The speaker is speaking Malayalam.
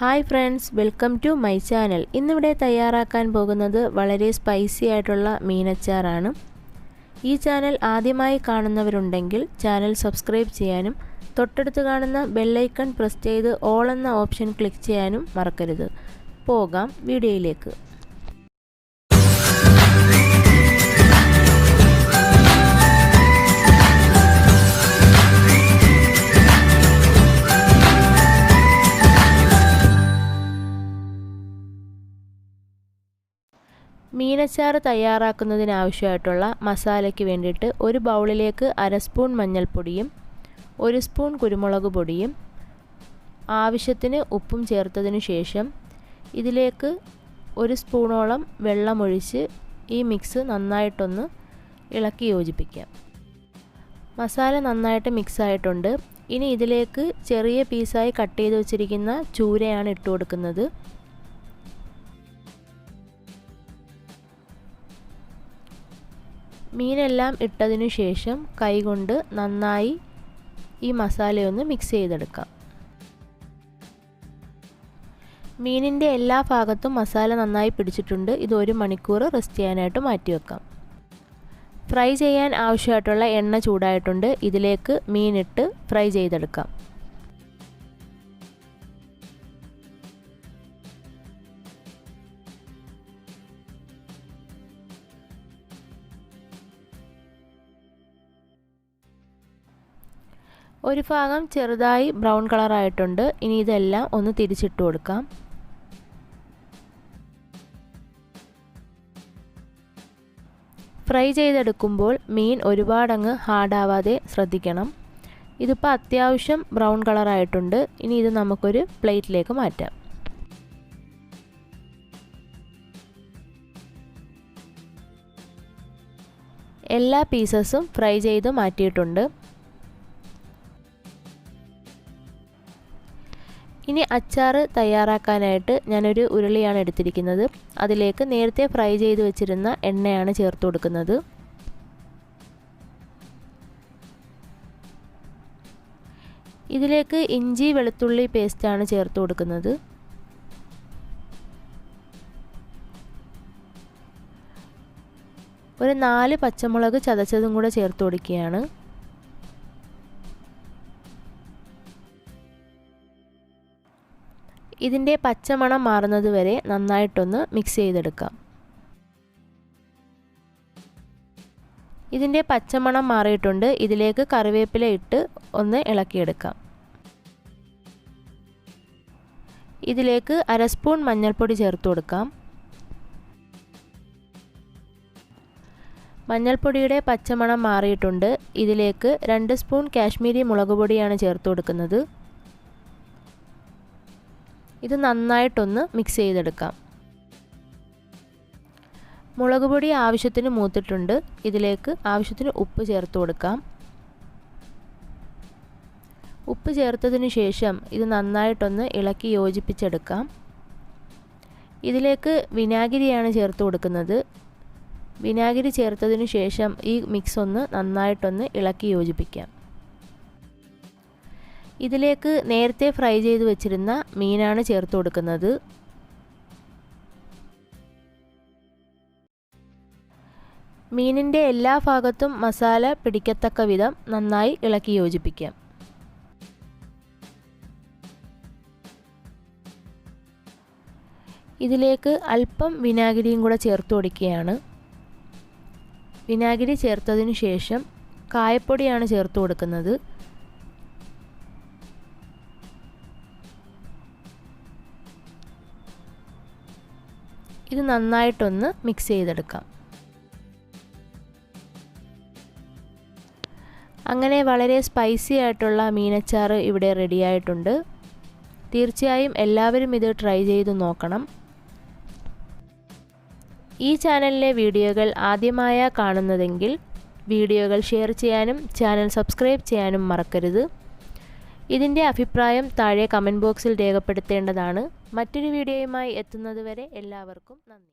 Hi friends, welcome to my channel. ഇന്നിവിടെ തയ്യാറാക്കാൻ പോകുന്നത് വളരെ സ്പൈസി ആയിട്ടുള്ള മീനച്ചാറാണ്. ഈ ചാനൽ ആദ്യമായി കാണുന്നവരുണ്ടെങ്കിൽ ചാനൽ സബ്സ്ക്രൈബ് ചെയ്യാനും തൊട്ടടുത്ത് കാണുന്ന ബെല്ലൈക്കൺ പ്രസ് ചെയ്ത് ഓൾ എന്ന ഓപ്ഷൻ ക്ലിക്ക് ചെയ്യാനും മറക്കരുത്. പോകാം വീഡിയോയിലേക്ക്. മീനച്ചാർ തയ്യാറാക്കുന്നതിനാവശ്യമായിട്ടുള്ള മസാലയ്ക്ക് വേണ്ടിയിട്ട് ഒരു ബൗളിലേക്ക് അര സ്പൂൺ മഞ്ഞൾപ്പൊടിയും 1 സ്പൂൺ കുരുമുളക് പൊടിയും ആവശ്യത്തിന് ഉപ്പും ചേർത്തതിന് ശേഷം ഇതിലേക്ക് 1 സ്പൂണോളം വെള്ളമൊഴിച്ച് ഈ മിക്സ് നന്നായിട്ടൊന്ന് ഇളക്കി യോജിപ്പിക്കാം. മസാല നന്നായിട്ട് മിക്സ് ആയിട്ടുണ്ട്. ഇനി ഇതിലേക്ക് ചെറിയ പീസായി കട്ട് ചെയ്ത് വെച്ചിരിക്കുന്ന ചൂരയാണ് ഇട്ട് കൊടുക്കുന്നത്. മീനെല്ലാം ഇട്ടതിനു ശേഷം കൈകൊണ്ട് നന്നായി ഈ മസാലയൊന്ന് മിക്സ് ചെയ്തെടുക്കാം. മീനിൻ്റെ എല്ലാ ഭാഗത്തും മസാല നന്നായി പിടിച്ചിട്ടുണ്ട്. ഇത് 1 മണിക്കൂർ റെസ്റ്റ് ചെയ്യാനായിട്ട് മാറ്റി വെക്കാം. ഫ്രൈ ചെയ്യാൻ ആവശ്യമായിട്ടുള്ള എണ്ണ ചൂടായിട്ടുണ്ട്. ഇതിലേക്ക് മീനിട്ട് ഫ്രൈ ചെയ്തെടുക്കാം. ഒരു ഭാഗം ചെറുതായി ബ്രൗൺ കളറായിട്ടുണ്ട്. ഇനി ഇതെല്ലാം ഒന്ന് തിരിച്ചിട്ട് കൊടുക്കാം. ഫ്രൈ ചെയ്തെടുക്കുമ്പോൾ മീൻ ഒരുപാടങ്ങ് ഹാർഡാവാതെ ശ്രദ്ധിക്കണം. ഇതിപ്പോൾ അത്യാവശ്യം ബ്രൗൺ കളറായിട്ടുണ്ട്. ഇനി ഇത് നമുക്കൊരു പ്ലേറ്റിലേക്ക് മാറ്റാം. എല്ലാ പീസസും ഫ്രൈ ചെയ്ത് മാറ്റിയിട്ടുണ്ട്. ഇനി അച്ചാർ തയ്യാറാക്കാനായിട്ട് ഞാനൊരു ഉരുളിയാണ് എടുത്തിരിക്കുന്നത്. അതിലേക്ക് നേരത്തെ ഫ്രൈ ചെയ്ത് വെച്ചിരുന്ന എണ്ണയാണ് ചേർത്ത് കൊടുക്കുന്നത്. ഇതിലേക്ക് ഇഞ്ചി വെളുത്തുള്ളി പേസ്റ്റാണ് ചേർത്ത് കൊടുക്കുന്നത്. ഒരു 4 പച്ചമുളക് ചതച്ചതും കൂടെ ചേർത്ത് കൊടുക്കുകയാണ്. ഇതിൻ്റെ പച്ചമണം മാറുന്നത് വരെ നന്നായിട്ടൊന്ന് മിക്സ് ചെയ്തെടുക്കാം. ഇതിൻ്റെ പച്ചമണം മാറിയിട്ടുണ്ട്. ഇതിലേക്ക് കറിവേപ്പില ഇട്ട് ഒന്ന് ഇളക്കിയെടുക്കാം. ഇതിലേക്ക് അര സ്പൂൺ മഞ്ഞൾപ്പൊടി ചേർത്ത് കൊടുക്കാം. മഞ്ഞൾപ്പൊടിയുടെ പച്ചമണം മാറിയിട്ടുണ്ട്. ഇതിലേക്ക് 2 സ്പൂൺ കാശ്മീരി മുളക് പൊടിയാണ് ചേർത്ത് കൊടുക്കുന്നത്. ഇത് നന്നായിട്ടൊന്ന് മിക്സ് ചെയ്തെടുക്കാം. മുളക് പൊടി ആവശ്യത്തിന് മൂത്തിട്ടുണ്ട്. ഇതിലേക്ക് ആവശ്യത്തിന് ഉപ്പ് ചേർത്ത് കൊടുക്കാം. ഉപ്പ് ചേർത്തതിന് ശേഷം ഇത് നന്നായിട്ടൊന്ന് ഇളക്കി യോജിപ്പിച്ചെടുക്കാം. ഇതിലേക്ക് വിനാഗിരിയാണ് ചേർത്ത് കൊടുക്കുന്നത്. വിനാഗിരി ചേർത്തതിന് ശേഷം ഈ മിക്സ് ഒന്ന് നന്നായിട്ടൊന്ന് ഇളക്കി യോജിപ്പിക്കാം. ഇതിലേക്ക് നേരത്തെ ഫ്രൈ ചെയ്ത് വെച്ചിരുന്ന മീനാണ് ചേർത്ത് കൊടുക്കുന്നത്. മീനിൻ്റെ എല്ലാ ഭാഗത്തും മസാല പിടിക്കത്തക്ക വിധം നന്നായി ഇളക്കി യോജിപ്പിക്കാം. ഇതിലേക്ക് അല്പം വിനാഗിരിയും കൂടെ ചേർത്ത് കൊടുക്കുകയാണ്. വിനാഗിരി ചേർത്തതിന് ശേഷം കായപ്പൊടിയാണ് ചേർത്ത് കൊടുക്കുന്നത്. ഇത് നന്നായിട്ടൊന്ന് മിക്സ് ചെയ്തെടുക്കാം. അങ്ങനെ വളരെ സ്പൈസി ആയിട്ടുള്ള മീനച്ചാർ ഇവിടെ റെഡിയായിട്ടുണ്ട്. തീർച്ചയായും എല്ലാവരും ഇത് ട്രൈ ചെയ്ത് നോക്കണം. ഈ ചാനലിലെ വീഡിയോകൾ ആദ്യമായി കാണുന്നതെങ്കിൽ വീഡിയോകൾ ഷെയർ ചെയ്യാനും ചാനൽ സബ്സ്ക്രൈബ് ചെയ്യാനും മറക്കരുത്. ഇതിൻ്റെ അഭിപ്രായം താഴെ കമൻറ്റ് ബോക്സിൽ രേഖപ്പെടുത്തേണ്ടതാണ്. മറ്റൊരു വീഡിയോയുമായി എത്തുന്നതുവരെ എല്ലാവർക്കും നന്ദി.